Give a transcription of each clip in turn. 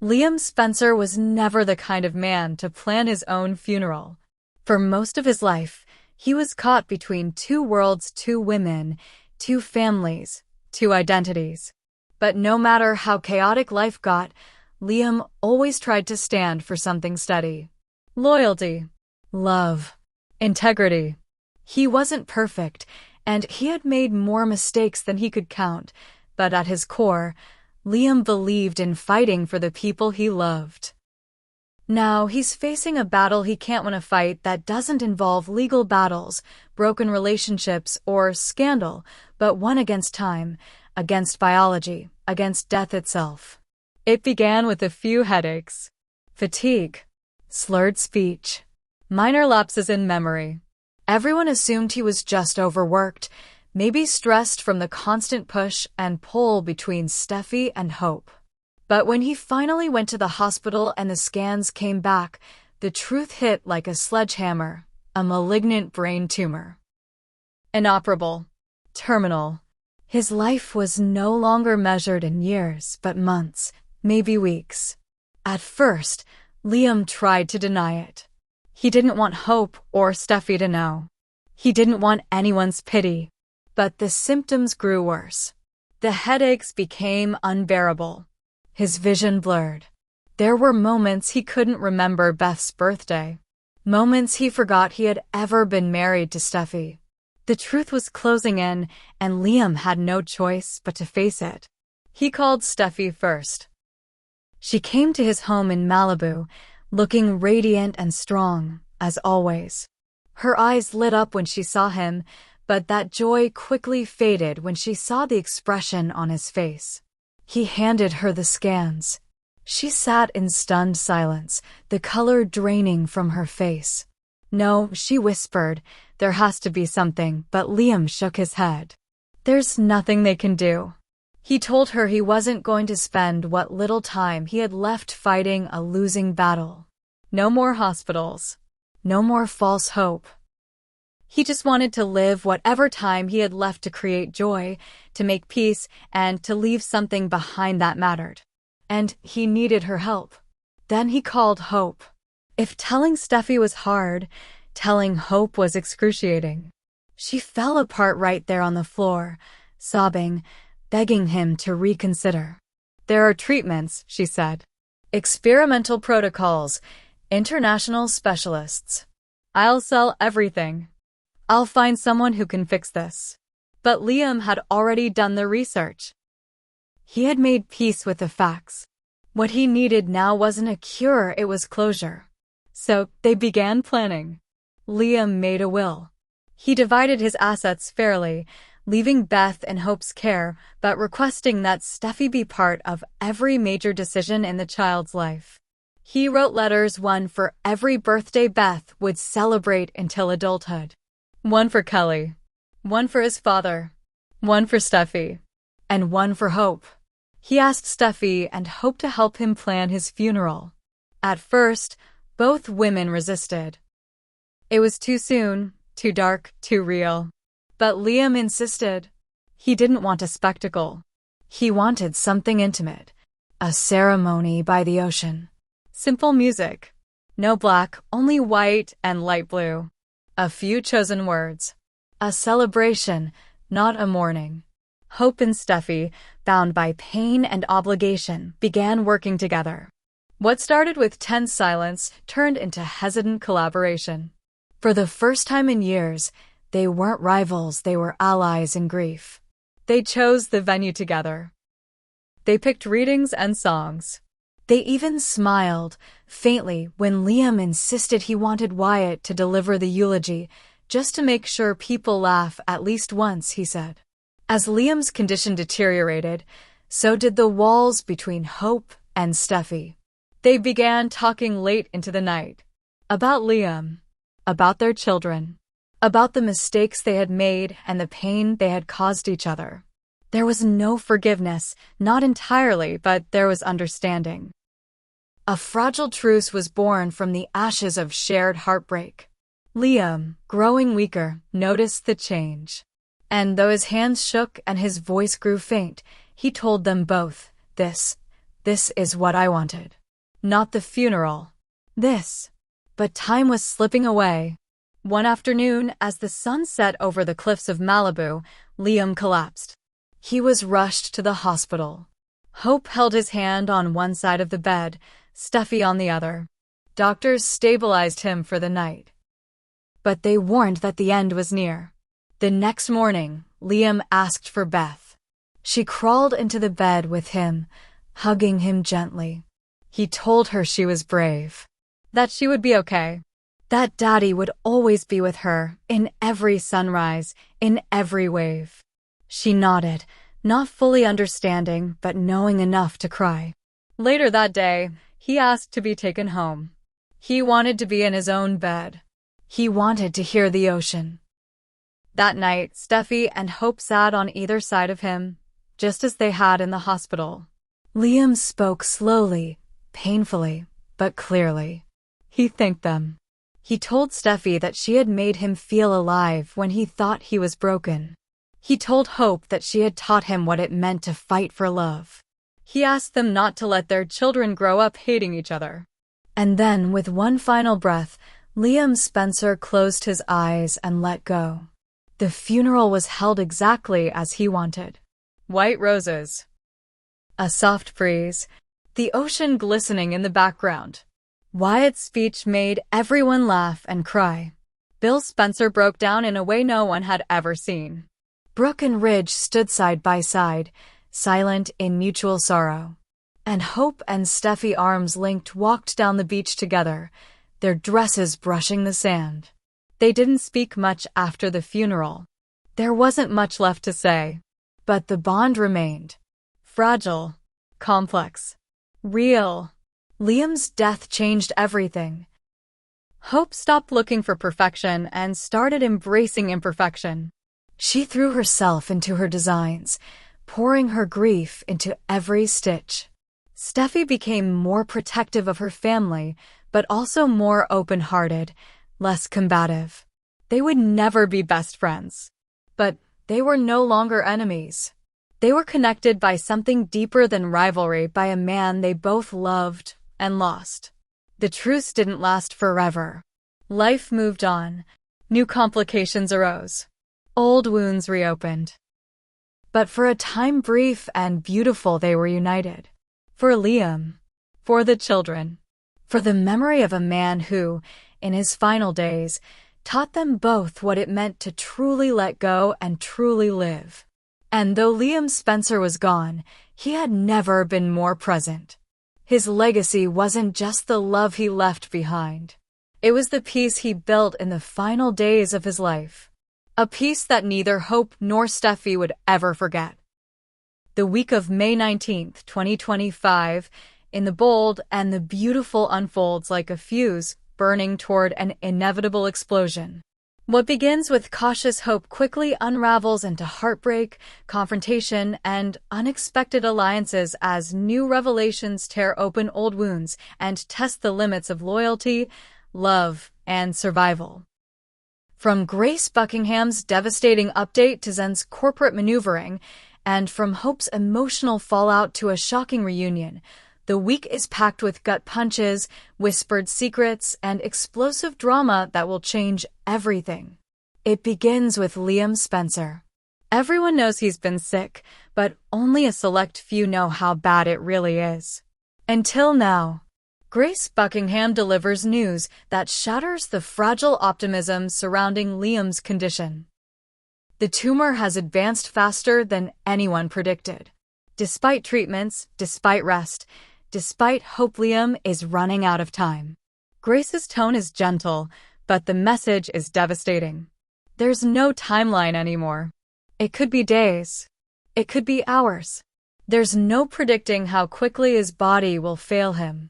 Liam Spencer was never the kind of man to plan his own funeral. For most of his life, he was caught between two worlds, two women, two families, two identities. But no matter how chaotic life got, Liam always tried to stand for something steady. Loyalty, love, integrity. He wasn't perfect, and he had made more mistakes than he could count, but at his core, Liam believed in fighting for the people he loved. Now, he's facing a battle he can't win, a fight that doesn't involve legal battles, broken relationships, or scandal, but one against time, against biology, against death itself. It began with a few headaches, fatigue, slurred speech, minor lapses in memory. Everyone assumed he was just overworked, maybe stressed from the constant push and pull between Steffi and Hope. But when he finally went to the hospital and the scans came back, the truth hit like a sledgehammer: a malignant brain tumor. Inoperable. Terminal. His life was no longer measured in years, but months, maybe weeks. At first, Liam tried to deny it. He didn't want Hope or Steffi to know. He didn't want anyone's pity. But the symptoms grew worse. The headaches became unbearable. His vision blurred. There were moments he couldn't remember Beth's birthday. Moments he forgot he had ever been married to Steffi. The truth was closing in, and Liam had no choice but to face it. He called Steffi first. She came to his home in Malibu, looking radiant and strong, as always. Her eyes lit up when she saw him, but that joy quickly faded when she saw the expression on his face. He handed her the scans. She sat in stunned silence, the color draining from her face. "No," she whispered, "there has to be something," but Liam shook his head. "There's nothing they can do." He told her he wasn't going to spend what little time he had left fighting a losing battle. No more hospitals. No more false hope. He just wanted to live whatever time he had left to create joy, to make peace, and to leave something behind that mattered. And he needed her help. Then he called Hope. If telling Steffi was hard, telling Hope was excruciating. She fell apart right there on the floor, sobbing, begging him to reconsider. "There are treatments," she said. "Experimental protocols, international specialists. I'll sell everything. I'll find someone who can fix this." But Liam had already done the research. He had made peace with the facts. What he needed now wasn't a cure, it was closure. So they began planning. Liam made a will. He divided his assets fairly, leaving Beth in Hope's care, but requesting that Steffi be part of every major decision in the child's life. He wrote letters, one for every birthday Beth would celebrate until adulthood. One for Kelly, one for his father, one for Steffi, and one for Hope. He asked Steffi and Hope to help him plan his funeral. At first, both women resisted. It was too soon, too dark, too real. But Liam insisted. He didn't want a spectacle. He wanted something intimate. A ceremony by the ocean. Simple music. No black, only white and light blue. A few chosen words. A celebration, not a mourning. Hope and Steffi, bound by pain and obligation, began working together. What started with tense silence turned into hesitant collaboration. For the first time in years, they weren't rivals, they were allies in grief. They chose the venue together. They picked readings and songs. They even smiled, faintly, when Liam insisted he wanted Wyatt to deliver the eulogy, just to make sure people laugh at least once, he said. As Liam's condition deteriorated, so did the walls between Hope and Steffi. They began talking late into the night. About Liam. About their children. About the mistakes they had made and the pain they had caused each other. There was no forgiveness, not entirely, but there was understanding. A fragile truce was born from the ashes of shared heartbreak. Liam, growing weaker, noticed the change. And though his hands shook and his voice grew faint, he told them both, This is what I wanted. not the funeral. But time was slipping away. One afternoon, as the sun set over the cliffs of Malibu, Liam collapsed. He was rushed to the hospital. Hope held his hand on one side of the bed, Steffi on the other. Doctors stabilized him for the night. But they warned that the end was near. The next morning, Liam asked for Beth. She crawled into the bed with him, hugging him gently. He told her she was brave, that she would be okay, that Daddy would always be with her, in every sunrise, in every wave. She nodded, not fully understanding, but knowing enough to cry. Later that day, he asked to be taken home. He wanted to be in his own bed. He wanted to hear the ocean. That night, Steffi and Hope sat on either side of him, just as they had in the hospital. Liam spoke slowly, painfully, but clearly. He thanked them. He told Steffi that she had made him feel alive when he thought he was broken. He told Hope that she had taught him what it meant to fight for love. He asked them not to let their children grow up hating each other. And then, with one final breath, Liam Spencer closed his eyes and let go. The funeral was held exactly as he wanted. White roses. A soft breeze. The ocean glistening in the background. Wyatt's speech made everyone laugh and cry. Bill Spencer broke down in a way no one had ever seen. Brooke and Ridge stood side by side, silent in mutual sorrow. And Hope and Steffi, arms linked, walked down the beach together, their dresses brushing the sand. They didn't speak much after the funeral. There wasn't much left to say. But the bond remained. Fragile. Complex. Real. Liam's death changed everything. Hope stopped looking for perfection and started embracing imperfection. She threw herself into her designs, pouring her grief into every stitch. Steffi became more protective of her family, but also more open-hearted, less combative. They would never be best friends. But they were no longer enemies. They were connected by something deeper than rivalry, by a man they both loved and lost. The truce didn't last forever. Life moved on. New complications arose. Old wounds reopened. But for a time brief and beautiful, they were united. For Liam. For the children. For the memory of a man who, in his final days, taught them both what it meant to truly let go and truly live. And though Liam Spencer was gone, he had never been more present. His legacy wasn't just the love he left behind. It was the peace he built in the final days of his life. A peace that neither Hope nor Steffi would ever forget. The week of May 19, 2025, in the bold and the beautiful unfolds like a fuse burning toward an inevitable explosion. What begins with cautious hope quickly unravels into heartbreak, confrontation, and unexpected alliances as new revelations tear open old wounds and test the limits of loyalty, love, and survival. From Grace Buckingham's devastating update to Zen's corporate maneuvering, and from Hope's emotional fallout to a shocking reunion, the week is packed with gut punches, whispered secrets, and explosive drama that will change everything. It begins with Liam Spencer. Everyone knows he's been sick, but only a select few know how bad it really is. Until now. Grace Buckingham delivers news that shatters the fragile optimism surrounding Liam's condition. The tumor has advanced faster than anyone predicted. Despite treatments, despite rest, despite hope, Liam is running out of time. Grace's tone is gentle, but the message is devastating. There's no timeline anymore. It could be days. It could be hours. There's no predicting how quickly his body will fail him.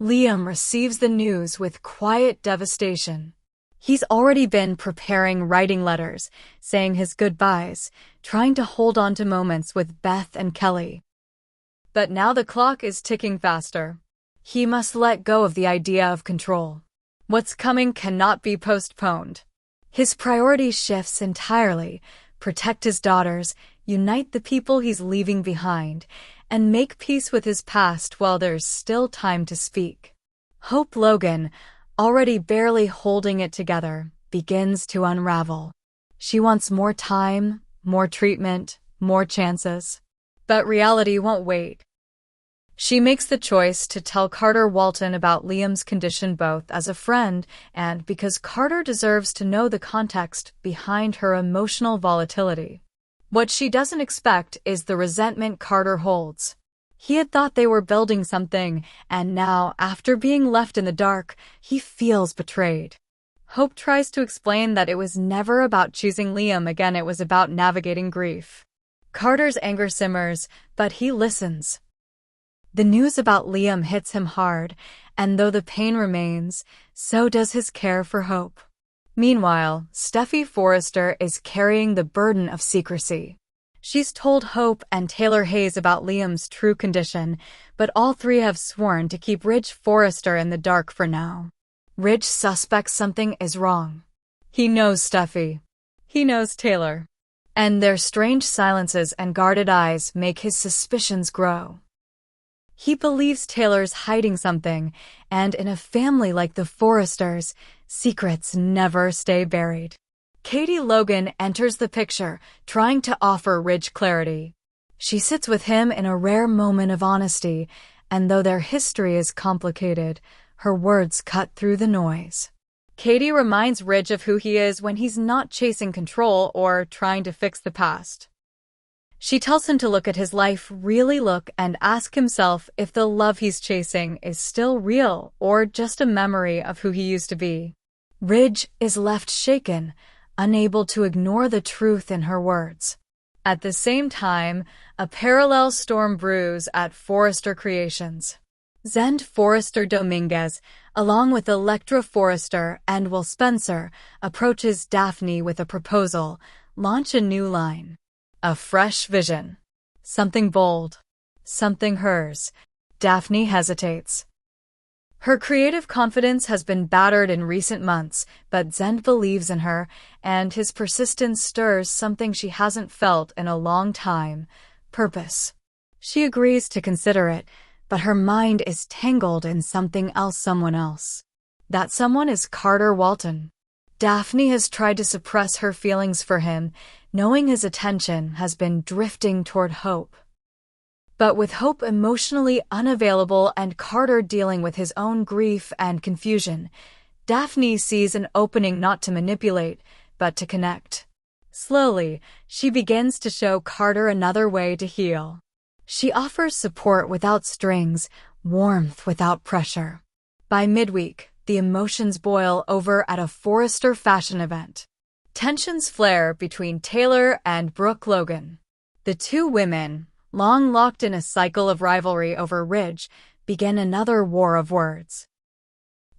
Liam receives the news with quiet devastation. He's already been preparing writing letters, saying his goodbyes, trying to hold on to moments with Beth and Kelly. But now the clock is ticking faster. He must let go of the idea of control. What's coming cannot be postponed. His priority shifts entirely: protect his daughters, unite the people he's leaving behind, and make peace with his past while there's still time to speak. Hope Logan, already barely holding it together, begins to unravel. She wants more time, more treatment, more chances. But reality won't wait. She makes the choice to tell Carter Walton about Liam's condition both as a friend and because Carter deserves to know the context behind her emotional volatility. What she doesn't expect is the resentment Carter holds. He had thought they were building something, and now, after being left in the dark, he feels betrayed. Hope tries to explain that it was never about choosing Liam again, it was about navigating grief. Carter's anger simmers, but he listens. The news about Liam hits him hard, and though the pain remains, so does his care for Hope. Meanwhile, Steffi Forrester is carrying the burden of secrecy. She's told Hope and Taylor Hayes about Liam's true condition, but all three have sworn to keep Ridge Forrester in the dark for now. Ridge suspects something is wrong. He knows Steffi. He knows Taylor. And their strange silences and guarded eyes make his suspicions grow. He believes Taylor's hiding something, and in a family like the Forresters, secrets never stay buried. Katie Logan enters the picture, trying to offer Ridge clarity. She sits with him in a rare moment of honesty, and though their history is complicated, her words cut through the noise. Katie reminds Ridge of who he is when he's not chasing control or trying to fix the past. She tells him to look at his life, really look, and ask himself if the love he's chasing is still real or just a memory of who he used to be. Ridge is left shaken, unable to ignore the truth in her words. At the same time, a parallel storm brews at Forrester Creations. Zend Forrester Dominguez, along with Electra Forrester and Will Spencer, approaches Daphne with a proposal, launch a new line. A fresh vision. Something bold. Something hers. Daphne hesitates. Her creative confidence has been battered in recent months, but Zend believes in her, and his persistence stirs something she hasn't felt in a long time: purpose. She agrees to consider it, but her mind is tangled in something else, someone else. That someone is Carter Walton. Daphne has tried to suppress her feelings for him, knowing his attention has been drifting toward Hope. But with Hope emotionally unavailable and Carter dealing with his own grief and confusion, Daphne sees an opening not to manipulate, but to connect. Slowly, she begins to show Carter another way to heal. She offers support without strings, warmth without pressure. By midweek, the emotions boil over at a Forrester fashion event. Tensions flare between Taylor and Brooke Logan. The two women, long locked in a cycle of rivalry over Ridge, begin another war of words.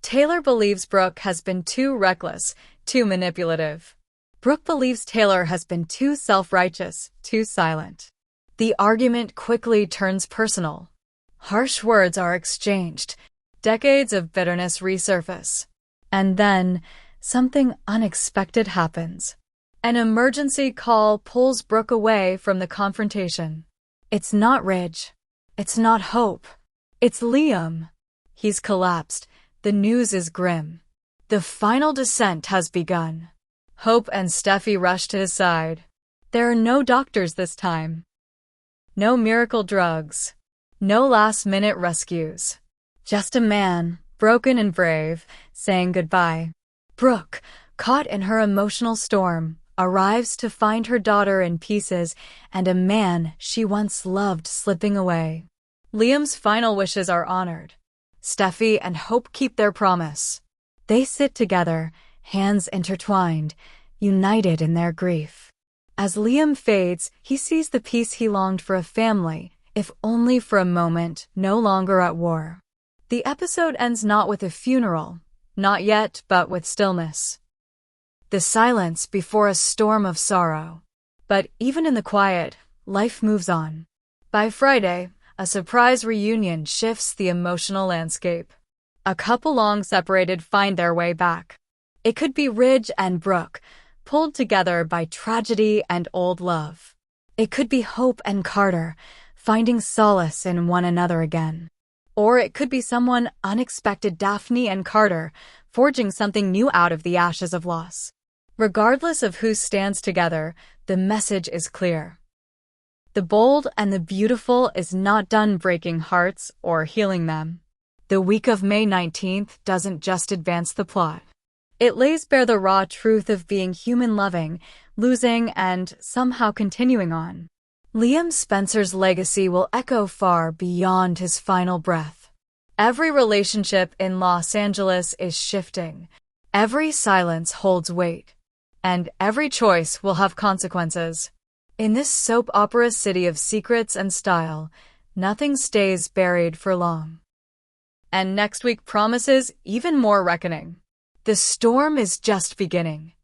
Taylor believes Brooke has been too reckless, too manipulative. Brooke believes Taylor has been too self-righteous, too silent. The argument quickly turns personal. Harsh words are exchanged. Decades of bitterness resurface. And then, something unexpected happens. An emergency call pulls Brooke away from the confrontation. It's not Ridge. It's not Hope. It's Liam. He's collapsed. The news is grim. The final descent has begun. Hope and Steffi rush to his side. There are no doctors this time. No miracle drugs. No last-minute rescues. Just a man, broken and brave, saying goodbye. Brooke, caught in her emotional storm, arrives to find her daughter in pieces and a man she once loved slipping away. Liam's final wishes are honored. Steffi and Hope keep their promise. They sit together, hands intertwined, united in their grief. As Liam fades, he sees the peace he longed for, a family, if only for a moment, no longer at war. The episode ends not with a funeral, not yet, but with stillness. The silence before a storm of sorrow. But even in the quiet, life moves on. By Friday, a surprise reunion shifts the emotional landscape. A couple long separated find their way back. It could be Ridge and Brooke, pulled together by tragedy and old love. It could be Hope and Carter, finding solace in one another again. Or it could be someone unexpected, Daphne and Carter, forging something new out of the ashes of loss. Regardless of who stands together, the message is clear. The bold and the beautiful is not done breaking hearts or healing them. The week of May 19th doesn't just advance the plot. It lays bare the raw truth of being human, loving, losing, and somehow continuing on. Liam Spencer's legacy will echo far beyond his final breath. Every relationship in Los Angeles is shifting. Every silence holds weight. And every choice will have consequences. In this soap opera city of secrets and style, nothing stays buried for long. And next week promises even more reckoning. The storm is just beginning.